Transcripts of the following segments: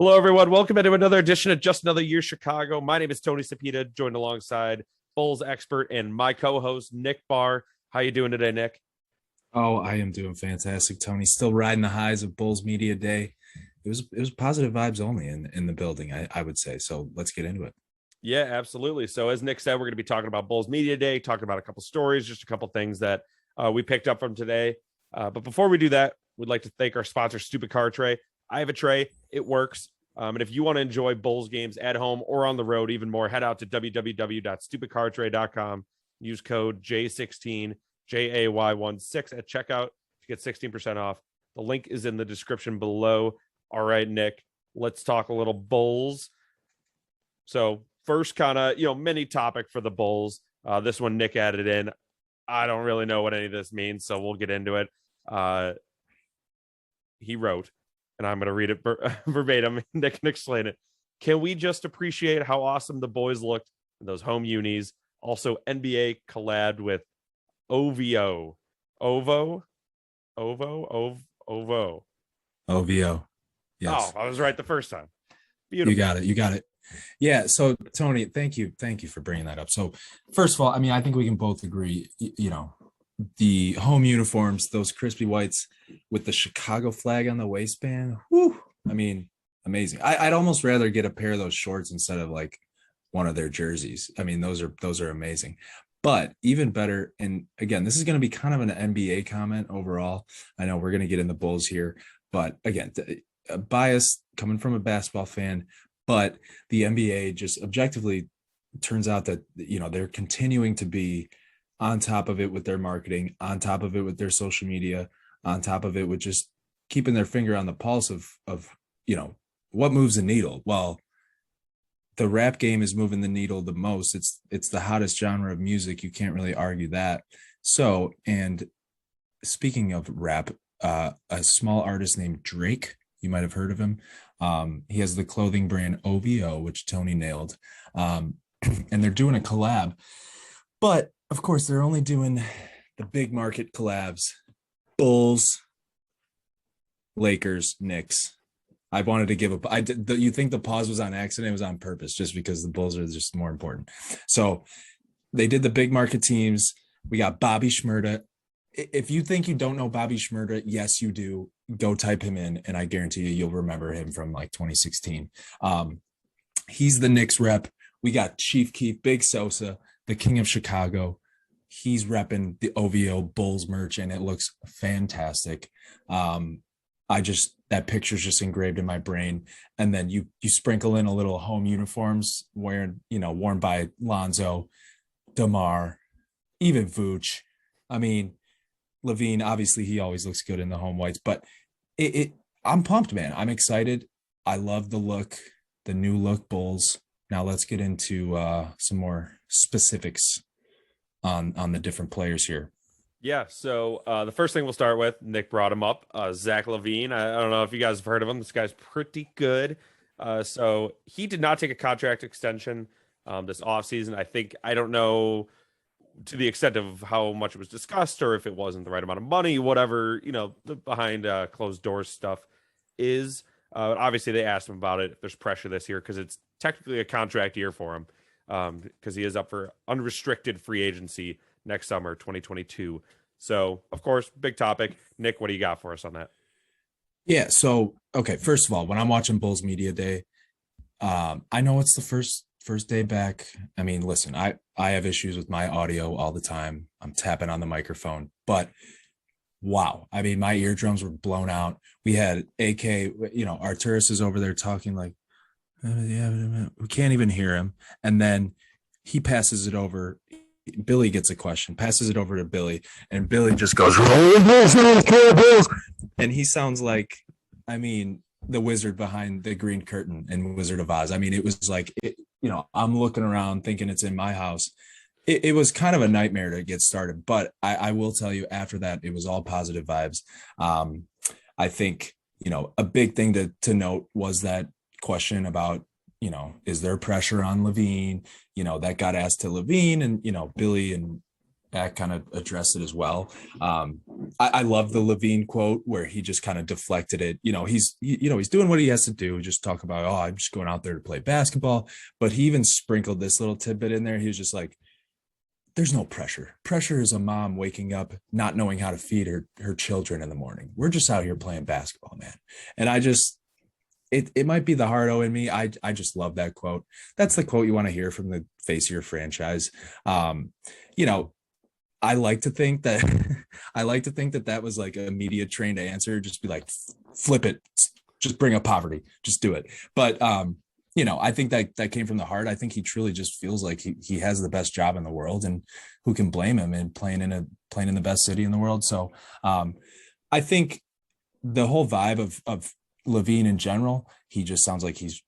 Hello, everyone. Welcome into another edition of Just Another Year Chicago. My name is Tony Sapita, joined alongside Bulls expert and my co-host Nick Barr. How you doing today, Nick? Oh, I am doing fantastic, Tony. Still riding the highs of Bulls Media Day. It was positive vibes only in the building, I would say. So let's get into it. Yeah, absolutely. So as Nick said, we're going to be talking about Bulls Media Day, talking about a couple stories, just a couple things that we picked up from today. But before we do that, we'd like to thank our sponsor, Stupid Car Tray. I have a tray. It works. And if you want to enjoy Bulls games at home or on the road even more, head out to www.stupidcartray.com. Use code J16, JAY16 at checkout to get 16% off. The link is in the description below. All right, Nick, let's talk a little Bulls. So first kind of, mini topic for the Bulls. This one Nick added in. I don't really know what any of this means, so we'll get into it. He wrote, and I'm going to read it verbatim. Nick can explain it. Can we just appreciate how awesome the boys looked in those home unis? Also, NBA collabed with OVO. OVO? OVO? OVO. Yes. Oh, I was right the first time. Beautiful. You got it. Yeah. So Tony, thank you for bringing that up. So first of all, I mean, I think we can both agree, the home uniforms, those crispy whites with the Chicago flag on the waistband. Whew, I mean, amazing. I'd almost rather get a pair of those shorts instead of like one of their jerseys. I mean, those are amazing. But even better, and again, this is going to be kind of an NBA comment overall. I know we're going to get in the Bulls here, but again, a bias coming from a basketball fan, but the NBA just objectively turns out that, they're continuing to be on top of it with their marketing, on top of it with their social media, on top of it with just keeping their finger on the pulse of what moves the needle. Well, the rap game is moving the needle the most. It's the hottest genre of music. You can't really argue that. So, and speaking of rap, a small artist named Drake, you might have heard of him. He has the clothing brand OVO, which Tony nailed. And they're doing a collab. But of course, they're only doing the big market collabs. Bulls, Lakers, Knicks. I wanted to give you think the pause was on accident? It was on purpose, just because the Bulls are just more important. So they did the big market teams. We got Bobby Shmurda. If you think you don't know Bobby Shmurda, yes, you do. Go type him in, and I guarantee you'll remember him from like 2016. He's the Knicks rep. We got Chief Keef, Big Sosa, the King of Chicago. He's repping the OVO Bulls merch, and it looks fantastic. That picture's just engraved in my brain. And then you sprinkle in a little home uniforms worn by Lonzo, DeMar, even Vooch. I mean, Levine, obviously he always looks good in the home whites, but I'm pumped, man. I'm excited. I love the look, the new look Bulls. Now let's get into some more specifics on the different players here. Yeah, so the first thing we'll start with, Nick brought him up, Zach LaVine. I don't know if you guys have heard of him. This guy's pretty good. So he did not take a contract extension this offseason. I don't know to the extent of how much it was discussed or if it wasn't the right amount of money, whatever, the behind closed doors stuff is. But obviously, they asked him about it, if there's pressure this year, because it's technically a contract year for him, because he is up for unrestricted free agency next summer, 2022. So, of course, big topic. Nick, what do you got for us on that? Yeah. So, okay. First of all, when I'm watching Bulls Media Day, I know it's the first day back. I mean, listen, I have issues with my audio all the time. I'm tapping on the microphone, but wow. I mean, my eardrums were blown out. We had AK, Arturas is over there talking like, we can't even hear him. And then he passes it over. Billy gets a question, passes it over to Billy, and Billy just goes, and he sounds like, I mean, the wizard behind the green curtain in Wizard of Oz. I mean, it was like, I'm looking around thinking it's in my house. It was kind of a nightmare to get started, but I will tell you, after that, it was all positive vibes. I think, a big thing to note was that question about, is there pressure on Levine? That got asked to Levine, and, Billy and kind of addressed it as well. I love the Levine quote where he just kind of deflected it. He's doing what he has to do. Just talk about, oh, I'm just going out there to play basketball. But he even sprinkled this little tidbit in there. He was just like, there's no pressure. Pressure is a mom waking up not knowing how to feed her children in the morning. We're just out here playing basketball, man. And it might be the hard O in me. I just love that quote. That's the quote you want to hear from the face of your franchise. You know, I like to think that that was like a media trained answer. Just be like, flip it, just bring up poverty, just do it. But I think that came from the heart. I think he truly just feels like he has the best job in the world, and who can blame him in playing in the best city in the world. So I think the whole vibe of Levine in general, he just sounds like he's,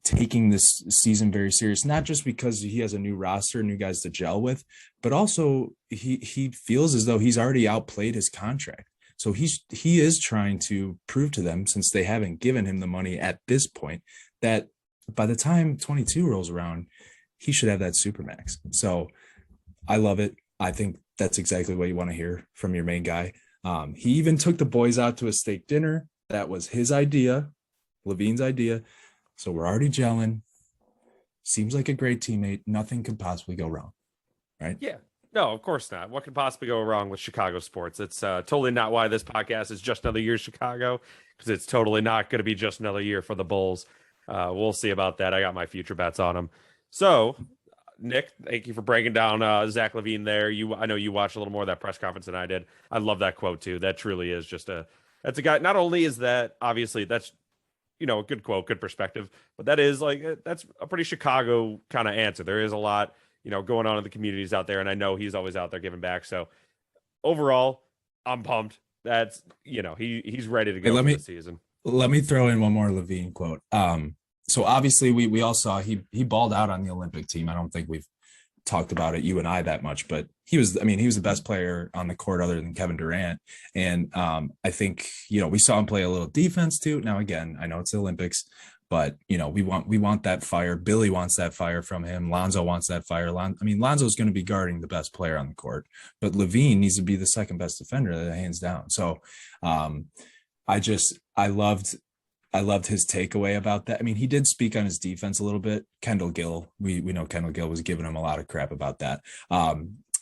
taking this season very serious, not just because he has a new roster, new guys to gel with, but also he feels as though he's already outplayed his contract. So he is trying to prove to them, since they haven't given him the money at this point, that by the time 22 rolls around, he should have that supermax. So I love it. I think that's exactly what you want to hear from your main guy. He even took the boys out to a steak dinner. That was his idea, Levine's idea. So we're already gelling. Seems like a great teammate. Nothing could possibly go wrong, right? Yeah. No, of course not. What could possibly go wrong with Chicago sports? It's totally not why this podcast is just another year Chicago, because it's totally not going to be just another year for the Bulls. We'll see about that. I got my future bets on them. So, Nick, thank you for breaking down Zach LaVine there. I know you watched a little more of that press conference than I did. I love that quote too. That truly is that's a guy. Not only is that obviously that's a good quote, good perspective, but that's a pretty Chicago kind of answer. There is a lot going on in the communities out there, and I know he's always out there giving back. So overall, I'm pumped. That's he's ready to go for the season. Let me throw in one more Levine quote. So obviously we all saw he balled out on the Olympic team. I don't think we've talked about it, you and I, that much, but he was the best player on the court other than Kevin Durant. And I think, we saw him play a little defense too. Now, again, I know it's the Olympics, but we want that fire. Billy wants that fire from him. Lonzo wants that fire. Lonzo's going to be guarding the best player on the court, but LaVine needs to be the second best defender, hands down. So I loved his takeaway about that. He did speak on his defense a little bit. Kendall Gill, we know Kendall Gill was giving him a lot of crap about that.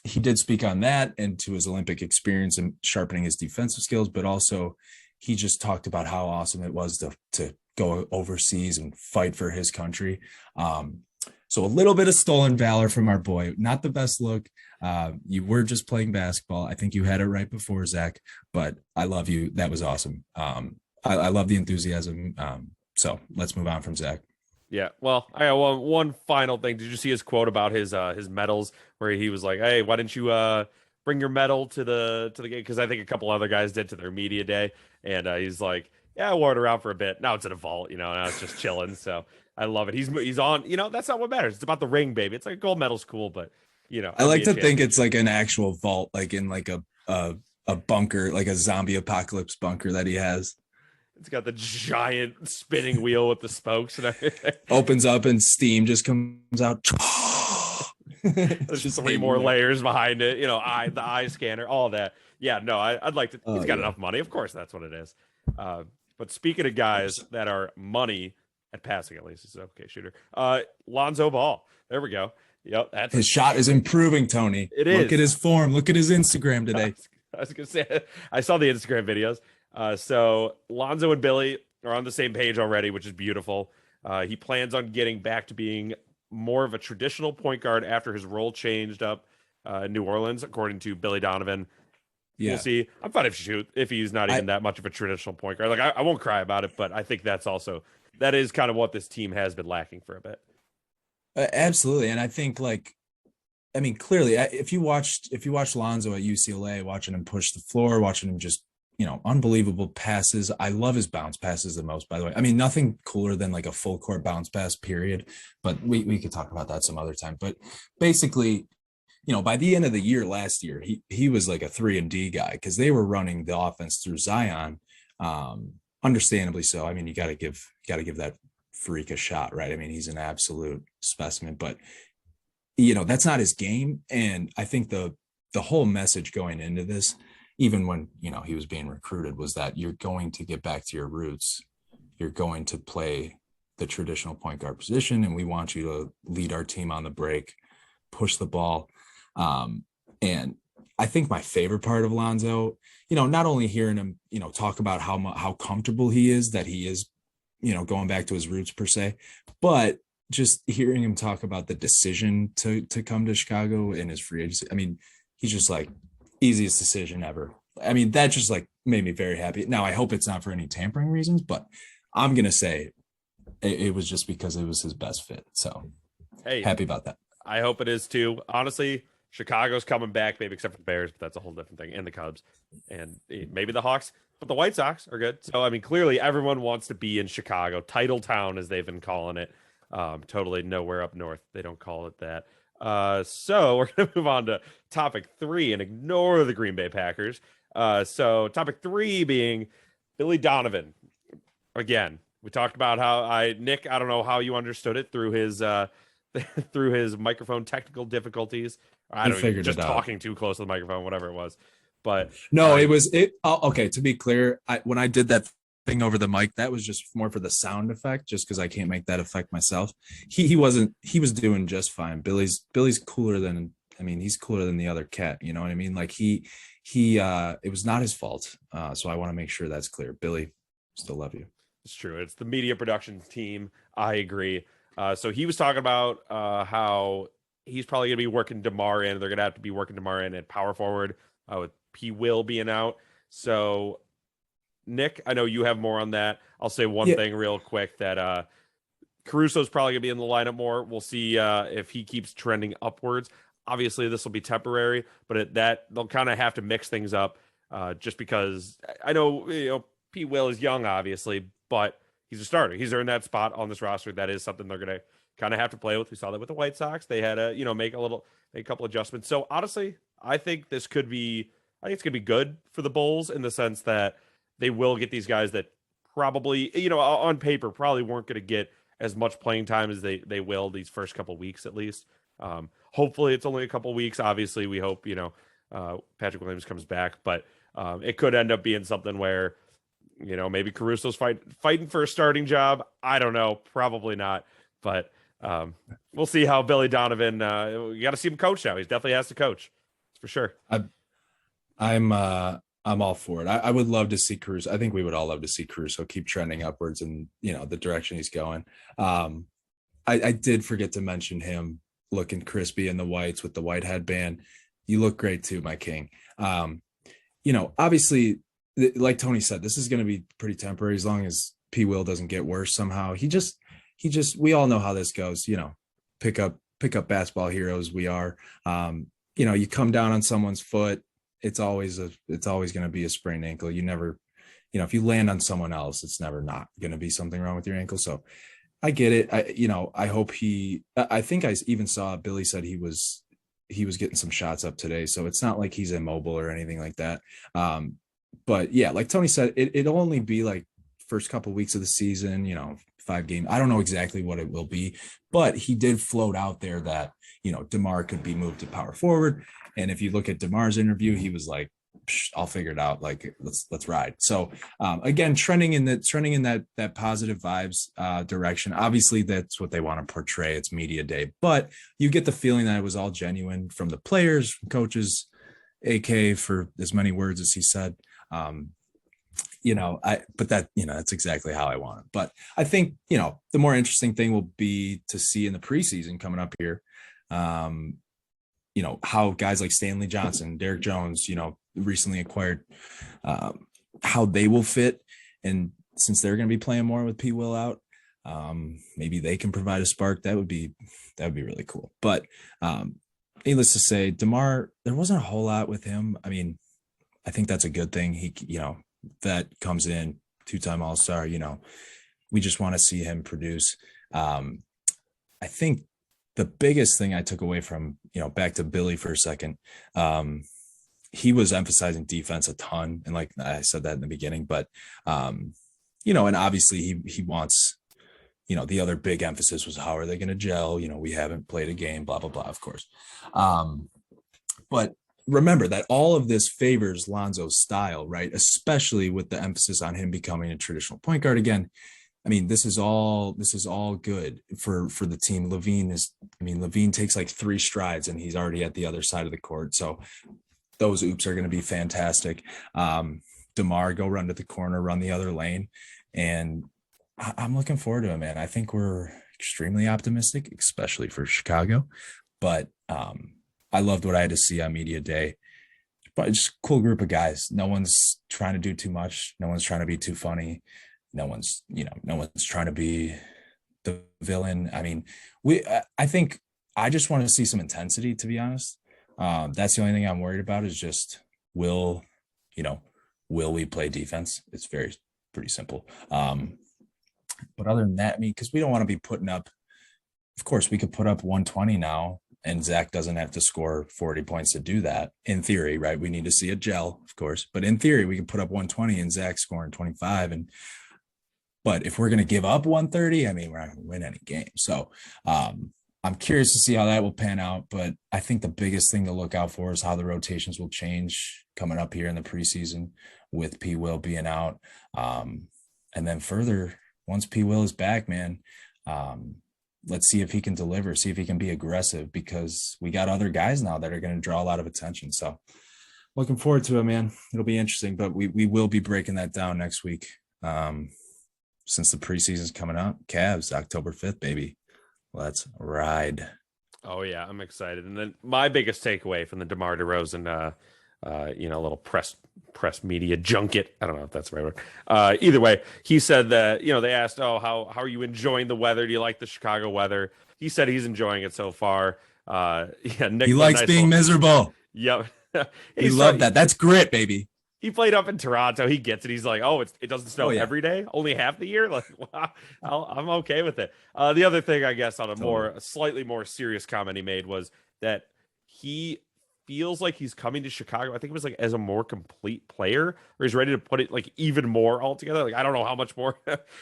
He did speak on that and to his Olympic experience and sharpening his defensive skills, but also he just talked about how awesome it was to go overseas and fight for his country. So a little bit of stolen valor from our boy. Not the best look. You were just playing basketball. I think you had it right before, Zach, but I love you. That was awesome. I love the enthusiasm. So let's move on from Zach. Yeah. Well, I got one final thing. Did you see his quote about his medals, where he was like, "Hey, why didn't you bring your medal to the game?" Because I think a couple other guys did to their media day, and he's like, "Yeah, I wore it around for a bit. Now it's in a vault, now it's just chilling." So I love it. He's on. That's not what matters. It's about the ring, baby. It's like a gold medal's cool, but I like to think it's like an actual vault, like in like a bunker, like a zombie apocalypse bunker that he has. It's got the giant spinning wheel with the spokes and everything. Opens up and steam just comes out. There's just 3 more layers behind it. The eye scanner, all that. Yeah, no, I'd like to. He's got enough money. Of course, that's what it is. But speaking of guys that are money at passing, at least, he's an okay shooter. Lonzo Ball. There we go. Yep, that's his shot is improving, Tony. It is. Look at his form. Look at his Instagram today. I was gonna say, I saw the Instagram videos. So Lonzo and Billy are on the same page already, which is beautiful. He plans on getting back to being more of a traditional point guard after his role changed up in New Orleans, according to Billy Donovan. Yeah. We'll see. I'm fine if he's not even that much of a traditional point guard. Like I won't cry about it, but I think that is kind of what this team has been lacking for a bit. Absolutely, and I think clearly, if you watched Lonzo at UCLA, watching him push the floor, watching him just unbelievable passes. I love his bounce passes the most, by the way. Nothing cooler than like a full court bounce pass, period. But we could talk about that some other time. But basically, by the end of the year last year, he was like a 3-and-D guy because they were running the offense through Zion. Understandably so. You got to give that freak a shot, right? He's an absolute specimen, but that's not his game. And I think the whole message going into this, even when, he was being recruited, was that you're going to get back to your roots. You're going to play the traditional point guard position, and we want you to lead our team on the break, push the ball. And I think my favorite part of Lonzo, not only hearing him, talk about how comfortable he is, that he is, going back to his roots per se, but just hearing him talk about the decision to come to Chicago in his free agency. I mean, he's just like, easiest decision ever. I mean, that just like made me very happy. Now, I hope it's not for any tampering reasons, but I'm going to say it was just because it was his best fit. So hey, happy about that. I hope it is too. Honestly, Chicago's coming back, maybe except for the Bears, but that's a whole different thing, and the Cubs, and maybe the Hawks, but the White Sox are good. So, I mean, clearly everyone wants to be in Chicago, title town, as they've been calling it. Totally nowhere up north. They don't call it that. So we're going to move on to topic 3 and ignore the Green Bay Packers. So topic 3 being Billy Donovan. Again, we talked about how Nick, I don't know how you understood it through his through his microphone technical difficulties. I don't know, just talking too close to the microphone, whatever it was. But no, okay. To be clear, when I did that thing over the mic, that was just more for the sound effect, just because I can't make that effect myself. He was doing just fine. Billy's cooler than, he's cooler than the other cat. You know what I mean? Like he it was not his fault. So I want to make sure that's clear. Billy, still love you. It's true. It's the media production team. I agree. So he was talking about how he's probably going to be working DeMar in. They're going to have to be working DeMar in at power forward with P. Will being out. So, Nick, I know you have more on that. I'll say one thing real quick, that Caruso's probably going to be in the lineup more. We'll see if he keeps trending upwards. Obviously, this will be temporary, but they'll kind of have to mix things up just because I know, P. Will is young, obviously, but he's a starter. He's earned that spot on this roster. That is something they're going to kind of have to play with. We saw that with the White Sox. They had to, make a couple adjustments. So honestly, I think it's going to be good for the Bulls in the sense that they will get these guys that probably, on paper, probably weren't going to get as much playing time as they will these first couple weeks at least. Hopefully it's only a couple weeks. Obviously, we hope, Patrick Williams comes back, but it could end up being something where, maybe Caruso's fighting for a starting job. I don't know. Probably not. But we'll see how Billy Donovan, you got to see him coach now. He definitely has to coach. For sure. I'm all for it. I would love to see Caruso. I think we would all love to see Caruso keep trending upwards in, the direction he's going. I did forget to mention him looking crispy in the whites with the white headband. You look great too, my king. Obviously, like Tony said, this is going to be pretty temporary as long as P. Will doesn't get worse somehow. We all know how this goes, pick up basketball heroes. We are, you come down on someone's foot. It's always going to be a sprained ankle. You never, if you land on someone else, it's never not going to be something wrong with your ankle. So I get it. I hope I think I even saw Billy said he was getting some shots up today. So it's not like he's immobile or anything like that. But yeah, like Tony said, it'll only be like first couple weeks of the season, 5 games. I don't know exactly what it will be, but he did float out there that, DeMar could be moved to power forward. And if you look at DeMar's interview, he was like, I'll figure it out. Like, let's ride. So again, trending in that positive vibes direction. Obviously that's what they want to portray. It's media day, but you get the feeling that it was all genuine from the players, coaches, AK for as many words as he said. That's exactly how I want it. But I think, the more interesting thing will be to see in the preseason coming up here, how guys like Stanley Johnson, Derek Jones, recently acquired, how they will fit. And since they're going to be playing more with P. Will out, maybe they can provide a spark. That would be really cool. But needless to say, DeMar, there wasn't a whole lot with him. I think that's a good thing. He, that comes in 2-time All-Star, we just want to see him produce. I think the biggest thing I took away from, back to Billy for a second, he was emphasizing defense a ton. And like I said that in the beginning, but, and obviously he wants, the other big emphasis was how are they going to gel? We haven't played a game, blah, blah, blah, of course. But remember that all of this favors Lonzo's style, right? Especially with the emphasis on him becoming a traditional point guard again. I mean, this is all good for the team. LaVine takes like 3 strides and he's already at the other side of the court. So those oops are going to be fantastic. DeMar, go run to the corner, run the other lane. And I'm looking forward to it, man. I think we're extremely optimistic, especially for Chicago. But I loved what I had to see on media day. But just a cool group of guys. No one's trying to do too much. No one's trying to be too funny. No one's trying to be the villain. I mean, I think I just want to see some intensity, to be honest. That's the only thing I'm worried about is just will we play defense? It's pretty simple. But other than that, I mean, because we don't want to be putting up, of course, we could put up 120 now, and Zach doesn't have to score 40 points to do that. In theory, right? We need to see a gel, of course. But in theory, we can put up 120 and Zach scoring 25. But if we're going to give up 130, I mean, we're not going to win any game. So I'm curious to see how that will pan out. But I think the biggest thing to look out for is how the rotations will change coming up here in the preseason with P. Will being out. And then further, once P. Will is back, man, let's see if he can deliver, see if he can be aggressive, because we got other guys now that are going to draw a lot of attention. So looking forward to it, man. It'll be interesting, but we will be breaking that down next week. Since the preseason's coming up, Cavs, October 5th, baby. Let's ride. Oh yeah, I'm excited. And then my biggest takeaway from the DeMar DeRozan, little press media junket. I don't know if that's the right word. Either way, he said that, they asked, oh, how are you enjoying the weather? Do you like the Chicago weather? He said he's enjoying it so far. Nick, he likes being miserable. Yep. We love that. That's grit, baby. He played up in Toronto. He gets it. He's like, oh, it doesn't snow every day, only half the year. Like, wow, I'm okay with it. The other thing, I guess, on a slightly more serious comment he made was that he feels like he's coming to Chicago. I think it was like as a more complete player, or he's ready to put it like even more all together. Like, I don't know how much more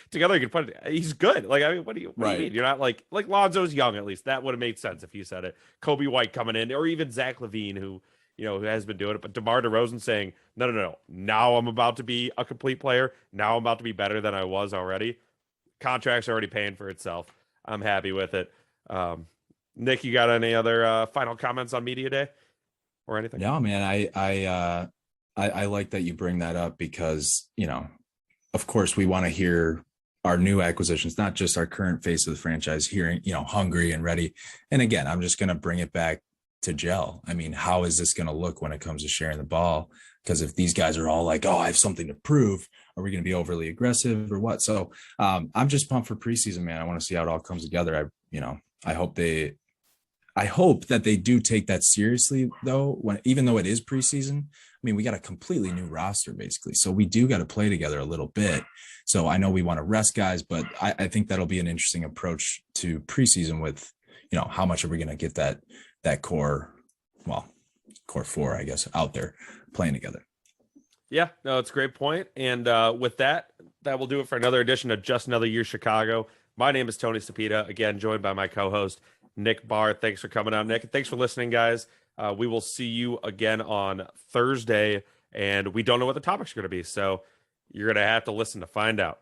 together he could put it. He's good. Like, I mean, what do you mean? You're not like Lonzo's young, at least. That would have made sense if he said it. Kobe White coming in, or even Zach LaVine, who has been doing it. But DeMar DeRozan saying, no. Now I'm about to be a complete player. Now I'm about to be better than I was already. Contract's already paying for itself. I'm happy with it. Nick, you got any other final comments on media day or anything? No, man. I like that you bring that up because, of course we want to hear our new acquisitions, not just our current face of the franchise, hearing, hungry and ready. And again, I'm just going to bring it back to gel. I mean, how is this going to look when it comes to sharing the ball? Because if these guys are all like, oh, I have something to prove, are we going to be overly aggressive or what? So I'm just pumped for preseason, man. I want to see how it all comes together. I hope that they do take that seriously, though, even though it is preseason. I mean, we got a completely new roster, basically. So we do got to play together a little bit. So I know we want to rest guys, but I think that'll be an interesting approach to preseason with, how much are we going to get that core 4, I guess, out there playing together. Yeah, no, it's a great point. And with that will do it for another edition of Just Another Year Chicago. My name is Tony Sapita, again, joined by my co-host, Nick Barr. Thanks for coming on, Nick. And thanks for listening, guys. We will see you again on Thursday, and we don't know what the topics are going to be, so you're going to have to listen to find out.